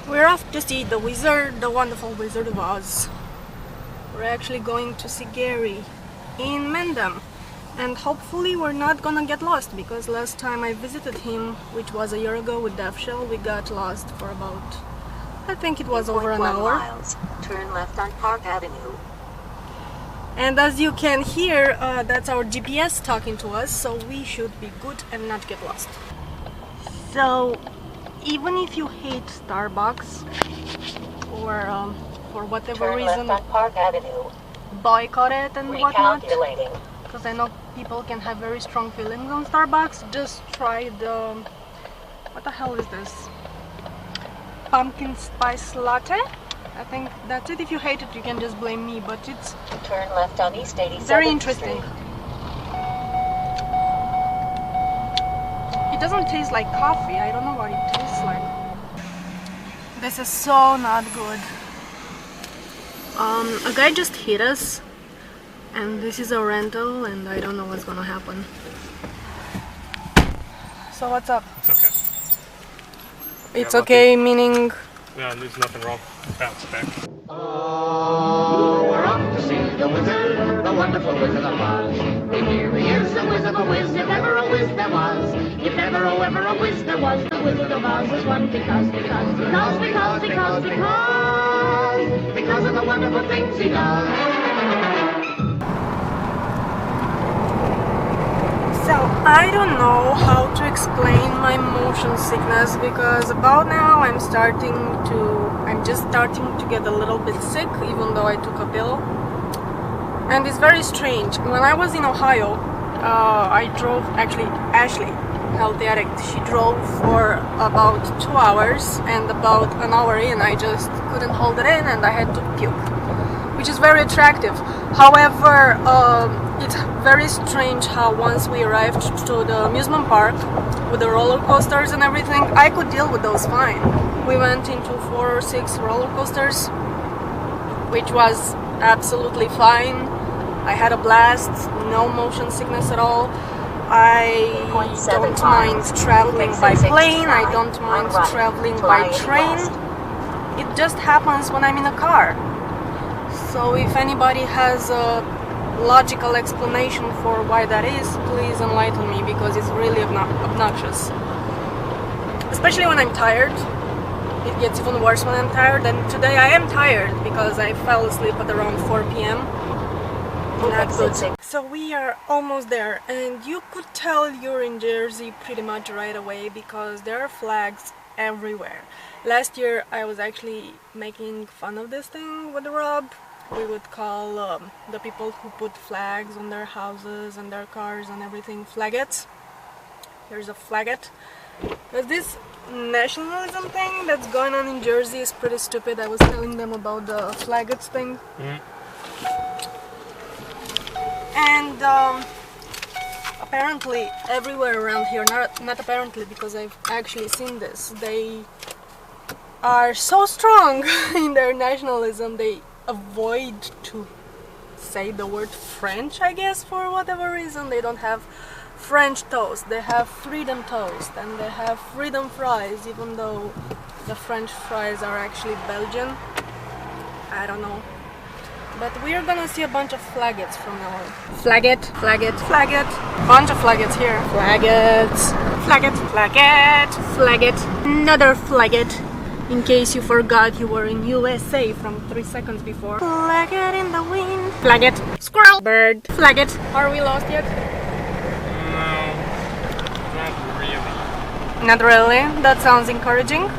We're off to see the wizard, the wonderful Wizard of Oz. We're actually going to see Gary in Mendham. And hopefully we're not gonna get lost, because last time I visited him, which was a year ago with Death Shell, we got lost for about, I think it was over an hour. Miles. Turn left on Park Avenue. And as you can hear, that's our GPS talking to us, so we should be good and not get lost. So, even if you hate Starbucks, or for whatever reason, left on Park Avenue. boycott it and whatnot, Recalculating. because I know people can have very strong feelings on Starbucks, just try the, what the hell is this? Pumpkin spice latte? I think that's it. If you hate it, you can just blame me, but it's Turn left on East 87th very interesting. Street. It doesn't taste like coffee. I don't know what it tastes like. This is so not good. A guy just hit us, and this is a rental, and I don't know what's gonna happen. So what's up? It's okay. It's okay, meaning No, there's nothing wrong. Bounce back. Oh, we're off to see the wizard, the wonderful Wizard of Oz. And here he is, the Wizard of a Wiz, if ever a whiz there was. If ever, oh, ever a whiz there was, the Wizard of Oz is one because of the wonderful things he does. So I don't know how to explain my motion sickness, because about now I'm just starting to get a little bit sick, even though I took a pill. And it's very strange. When I was in Ohio, I drove, actually Ashley, healthy addict, she drove for about 2 hours, and about an hour in I just couldn't hold it in and I had to puke, which is very attractive. However, it's very strange how once we arrived to the amusement park with the roller coasters and everything, I could deal with those fine. We went into 4 or 6 roller coasters, which was absolutely fine. I had a blast, no motion sickness at all. I don't mind traveling by plane, I don't mind traveling by train. It just happens when I'm in a car. So if anybody has a logical explanation for why that is, please enlighten me, because it's really obnoxious. Especially when I'm tired. It gets even worse when I'm tired, and today I am tired because I fell asleep at around 4 p.m. Not good. So we are almost there, and you could tell you're in Jersey pretty much right away because there are flags everywhere. Last year I was actually making fun of this thing with Rob. We would call the people who put flags on their houses and their cars and everything flaggettes. Here's a flagget. There's this nationalism thing that's going on in Jersey is pretty stupid. I was telling them about the flaggettes thing. And apparently everywhere around here, not apparently because I've actually seen this, they are so strong in their nationalism, they avoid to say the word French, I guess, for whatever reason. They don't have French toast, they have freedom toast, and they have freedom fries, even though the French fries are actually Belgian. I don't know. But we're gonna see a bunch of flaggettes from now on. Flagget, flagget, flagget. Bunch of flaggettes here. Flaggettes, flagget, flagget, flagget. Another flagget. In case you forgot you were in USA from 3 seconds before. Flagget in the wind. Flagget. Squirrel. Bird. Flagget. Are we lost yet? No, not really. Not really. That sounds encouraging.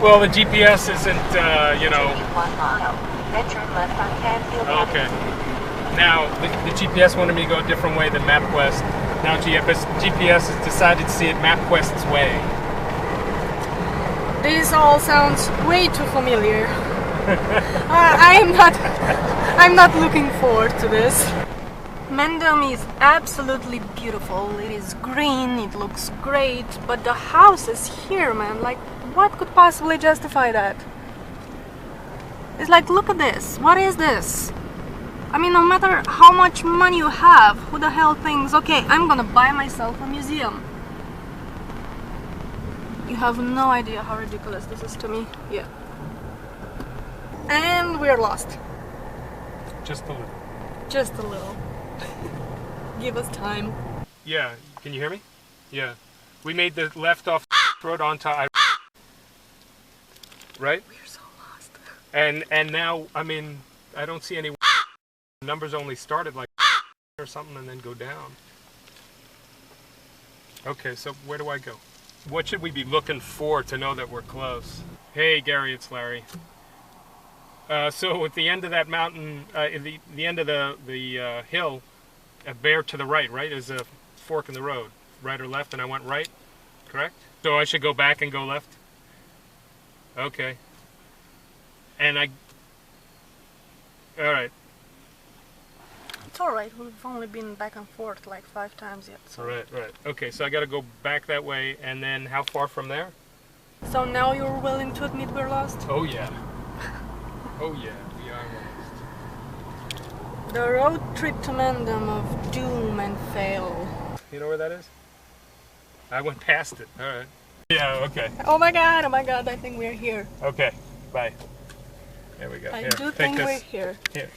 Well, the GPS isn't, you know. 1 mile. Then turn left on Canfield Avenue. Okay. Now, the GPS wanted me to go a different way than MapQuest. Now GPS has decided to see it MapQuest's way. This all sounds way too familiar. I'm not looking forward to this. Mendham is absolutely beautiful. It is green, it looks great, but the houses here, man, like, what could possibly justify that? It's like, look at this. What is this? I mean, no matter how much money you have, who the hell thinks, okay, I'm gonna buy myself a museum? You have no idea how ridiculous this is to me. Yeah. And we're lost. Just a little. Just a little. Give us time. Yeah, can you hear me? Yeah. We made the left off road onto I. Right? We're so lost. And now, I mean, I don't see any numbers only started like or something and then go down. Okay, so where do I go? What should we be looking for to know that we're close? Hey, Gary, it's Larry. So at the end of that mountain, the end of the hill, a bear to the right, right? Is a fork in the road, right or left, and I went right, correct? So I should go back and go left? Okay. And all right. It's alright, we've only been back and forth like 5 times yet. So. Right. Okay, so I gotta go back that way, and then how far from there? So now you're willing to admit we're lost? Oh yeah. Oh yeah, we are lost. The road trip to Mendham of doom and fail. You know where that is? I went past it. All right. Yeah. Okay. Oh my god, I think we're here. Okay. Bye. There we go. I Here, do take think this. we're here. Here.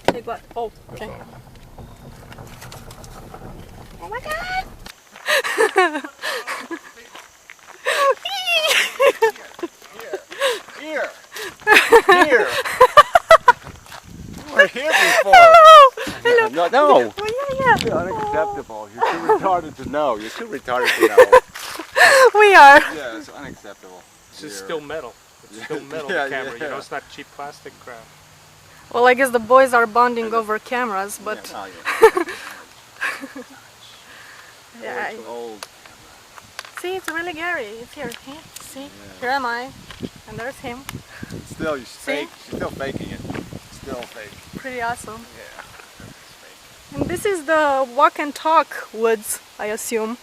Take what? Oh, This okay. one. Oh my god! Here! You were here before! Hello! No! Oh, yeah. You're unacceptable. You're too retarded to know. You're too retarded to know. We are. Yeah, it's unacceptable. This is You're- still metal. It's still metal, Yeah, the camera. yeah. You know, it's not cheap plastic crap. Well, I guess the boys are bonding over cameras, but Yeah, well, yeah. It's old. See, it's really Gary. It's here. See, here am I, and there's him. Still, you're fake. She's still faking it. Still fake. Pretty awesome. Yeah. It's fake. And this is the walk and talk woods, I assume.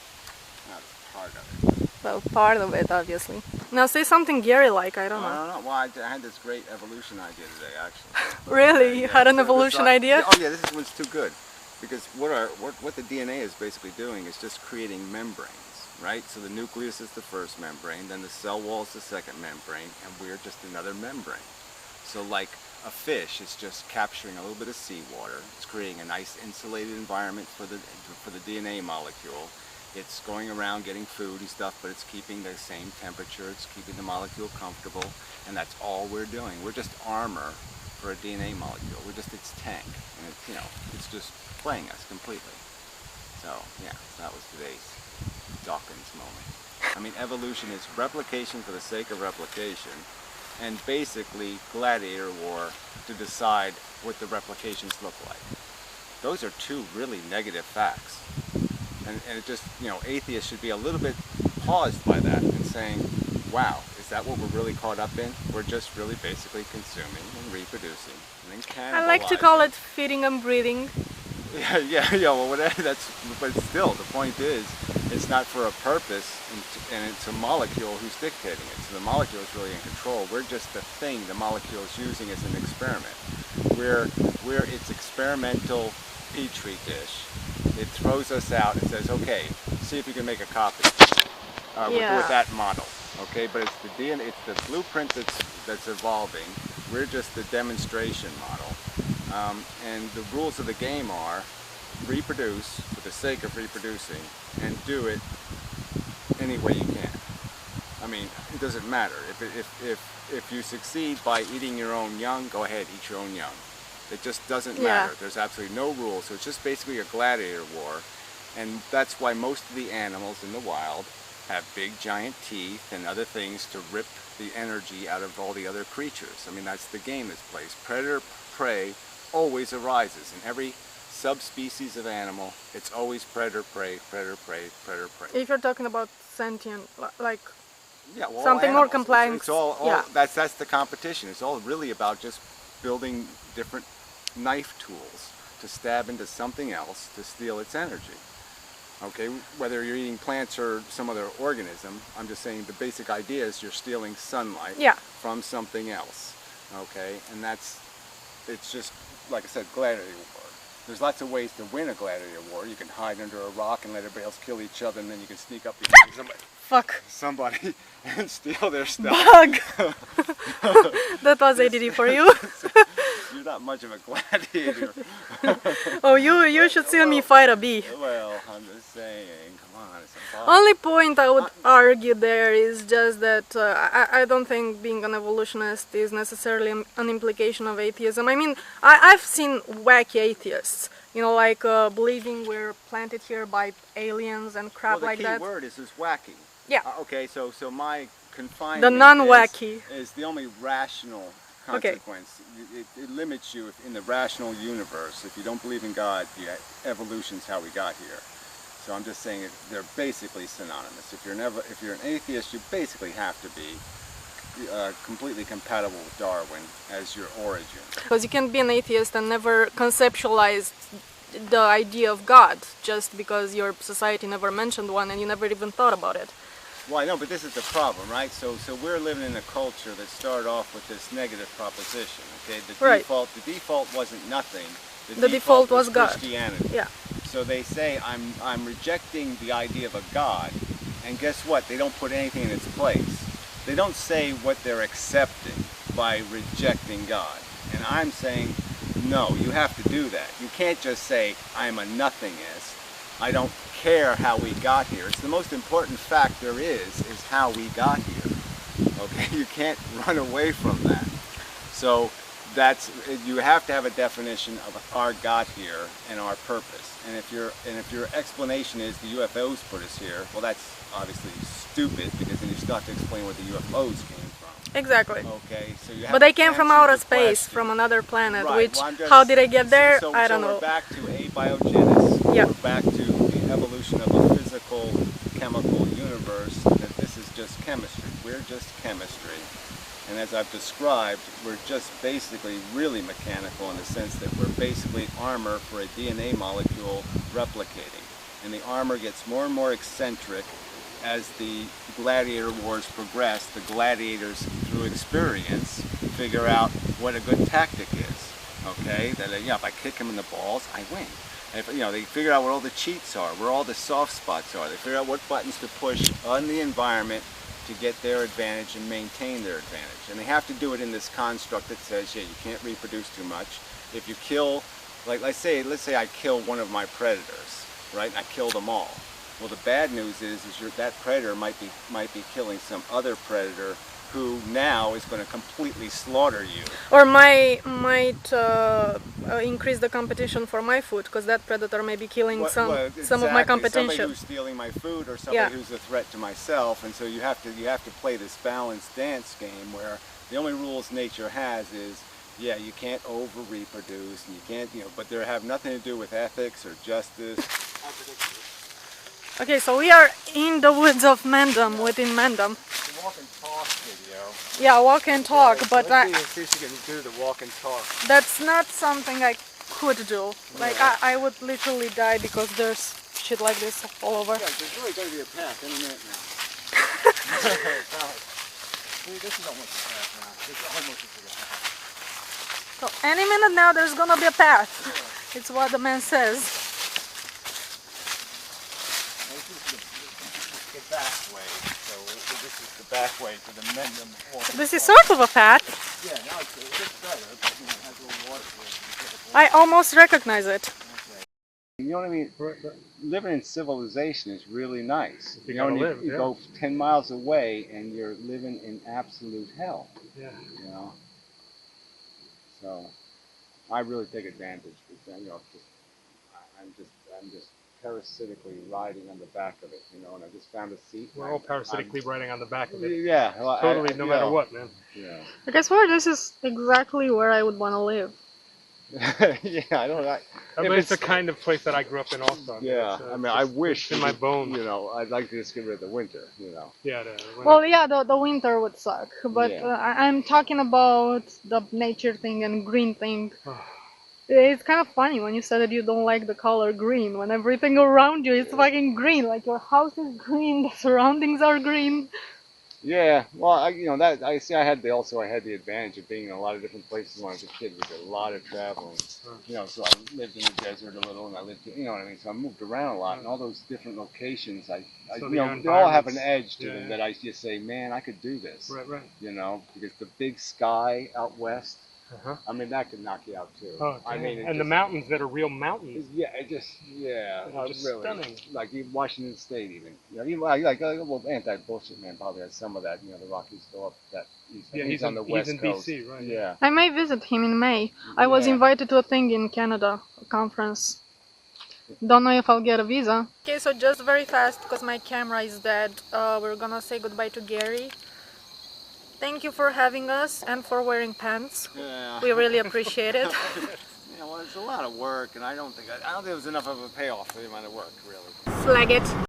Not part of it. Well, part of it, obviously. Now say something Gary-like. I don't I know. don't know. Well, I had this great evolution idea today, actually. Really, you Yeah, had an so this evolution like- idea? Oh yeah, this one's too good. Because what the DNA is basically doing is just creating membranes, right? So the nucleus is the first membrane, then the cell wall is the second membrane, and we're just another membrane. So like a fish is just capturing a little bit of seawater. It's creating a nice insulated environment for the DNA molecule. It's going around getting food and stuff, but it's keeping the same temperature. It's keeping the molecule comfortable, and that's all we're doing. We're just armor for a DNA molecule. We're just its tank, and it's just playing us completely. So yeah, that was today's Dawkins moment. I mean, evolution is replication for the sake of replication, and basically gladiator war to decide what the replications look like. Those are two really negative facts. And it just, atheists should be a little bit paused by that and saying, wow, is that what we're really caught up in? We're just really basically consuming and reproducing and then cannibalizing. I like to call it feeding and breathing. Yeah, well, whatever, but still, the point is, it's not for a purpose, and it's a molecule who's dictating it. So the molecule is really in control. We're just the thing the molecule is using as an experiment. We're its experimental petri dish. It throws us out and says, okay, see if you can make a copy with that model. Okay, but it's the DNA, it's the blueprint that's evolving. We're just the demonstration model. And the rules of the game are reproduce for the sake of reproducing and do it any way you can. I mean, it doesn't matter. If you succeed by eating your own young, go ahead, eat your own young. It just doesn't matter. There's absolutely no rules. So it's just basically a gladiator war. And that's why most of the animals in the wild have big giant teeth and other things to rip the energy out of all the other creatures. I mean, that's the game that's played. Predator-prey always arises. In every subspecies of animal, it's always predator-prey, predator-prey, predator-prey. If you're talking about sentient, like Yeah, well, something more animals. complex. It's all yeah. that's the competition. It's all really about just building different knife tools to stab into something else to steal its energy. Okay, whether you're eating plants or some other organism, I'm just saying the basic idea is you're stealing sunlight from something else. Okay, and it's just, like I said, gladiator war. There's lots of ways to win a gladiator war. You can hide under a rock and let everybody else kill each other, and then you can sneak up behind somebody, Fuck. somebody and steal their stuff. Bug! That was ADD for you. You're not much of a gladiator. Oh, you should see me fight a bee. Well, I'm just saying, come on, it's a bug. Only point I would argue there is just that I don't think being an evolutionist is necessarily an implication of atheism. I mean, I've seen wacky atheists, you know, like believing we're planted here by aliens and crap like that. Well, the key word is wacky. Yeah. Okay, so my confinement The non-wacky. is the only rational consequence. It limits you in the rational universe. If you don't believe in God, evolution's how we got here. So I'm just saying they're basically synonymous. If you're an atheist, you basically have to be completely compatible with Darwin as your origin. Because you can be an atheist and never conceptualize the idea of God just because your society never mentioned one and you never even thought about it. Well, I know, but this is the problem, right? So we're living in a culture that started off with this negative proposition. Okay, Right. The default wasn't nothing. The default was God. Christianity. Yeah. So they say I'm rejecting the idea of a God, and guess what? They don't put anything in its place. They don't say what they're accepting by rejecting God. And I'm saying, no, you have to do that. You can't just say I'm a nothingist. I don't care how we got here. It's the most important fact there is how we got here. Okay, you can't run away from that. So you have to have a definition of our got here and our purpose. And if your explanation is the UFOs put us here, well, that's obviously stupid, because then you still have to explain where the UFOs came from. Exactly. Okay, so you have But they to came from answer outer the space, question. from another planet, Right, which, well, I'm just- how did I get there? I don't so know. we're back to abiogenesis. Yeah. We're back to the evolution of a physical, chemical universe, that this is just chemistry. We're just chemistry. And as I've described, we're just basically really mechanical in the sense that we're basically armor for a DNA molecule replicating. And the armor gets more and more eccentric as the gladiator wars progress. The gladiators, through experience, figure out what a good tactic is. Okay, that if I kick him in the balls, I win. And if, they figure out what all the cheats are, where all the soft spots are. They figure out what buttons to push on the environment to get their advantage and maintain their advantage. And they have to do it in this construct that says, yeah, you can't reproduce too much. If you kill, let's say I kill one of my predators, right? And I kill them all. Well, the bad news is that predator might be killing some other predator who now is going to completely slaughter you. Or might increase the competition for my food, because that predator may be killing some of my competition. Somebody who's stealing my food, or somebody who's a threat to myself, and so you have to play this balanced dance game where the only rules nature has is, yeah, you can't over reproduce, and you can't, but they have nothing to do with ethics or justice. Okay, so we are in the woods of Mendham, within Mendham. The walk and talk video. Yeah, walk and talk, but see if you can do the walk and talk. that's not something I could do. Like, I would literally die because there's shit like this all over. Yeah, there's really going to be a path any minute now. See, this is almost a path now. This is almost a path. So any minute now there's gonna be a path. It's what the man says. The back way. So this is the back way to the Mendham walk. This is sort of a path. Yeah, now it's better, but it has a little water to it. I almost recognize it. You know what I mean? Living in civilization is really nice. You gotta live, you yeah. go 10 miles away and you're living in absolute hell. Yeah. So I really take advantage because I'm just parasitically riding on the back of it, and I just found a seat. We're all parasitically riding on the back of it. Yeah. Well, Totally, no matter what, man. Yeah. I guess this is exactly where I would want to live. Yeah, I don't know. But it's the kind of place that I grew up in also. Yeah, I wish. It's in my bones. I'd like to just get rid of the winter. Yeah. Well, yeah, the winter would suck, but Yeah. I'm talking about the nature thing and green thing. It's kind of funny when you said that you don't like the color green, when everything around you is fucking green, like your house is green, the surroundings are green. Yeah, well, I had the advantage of being in a lot of different places when I was a kid. We did a lot of traveling, so I lived in the desert a little, and I lived, what I mean. So I moved around a lot, and all those different locations, So they all have an environments- edge to yeah, them yeah. that I just say, man, I could do this. Right. Because the big sky out west, Uh-huh. I mean, that could knock you out too. Oh, I mean, and the mountains that are real mountains. Yeah, Just really, stunning. like even Washington State, even well, anti-bullshit man probably has some of that. The Rockies go up that east. Yeah, He's on the west in coast. BC, right? Yeah. I may visit him in May. I was Yeah. invited to a thing in Canada, a conference. Don't know if I'll get a visa. Okay, so just very fast, because my camera is dead, we're gonna say goodbye to Gary. Thank you for having us and for wearing pants. Yeah. We really appreciate it. Well, it's a lot of work, and I don't think there was enough of a payoff for the amount of work, really. Flag it.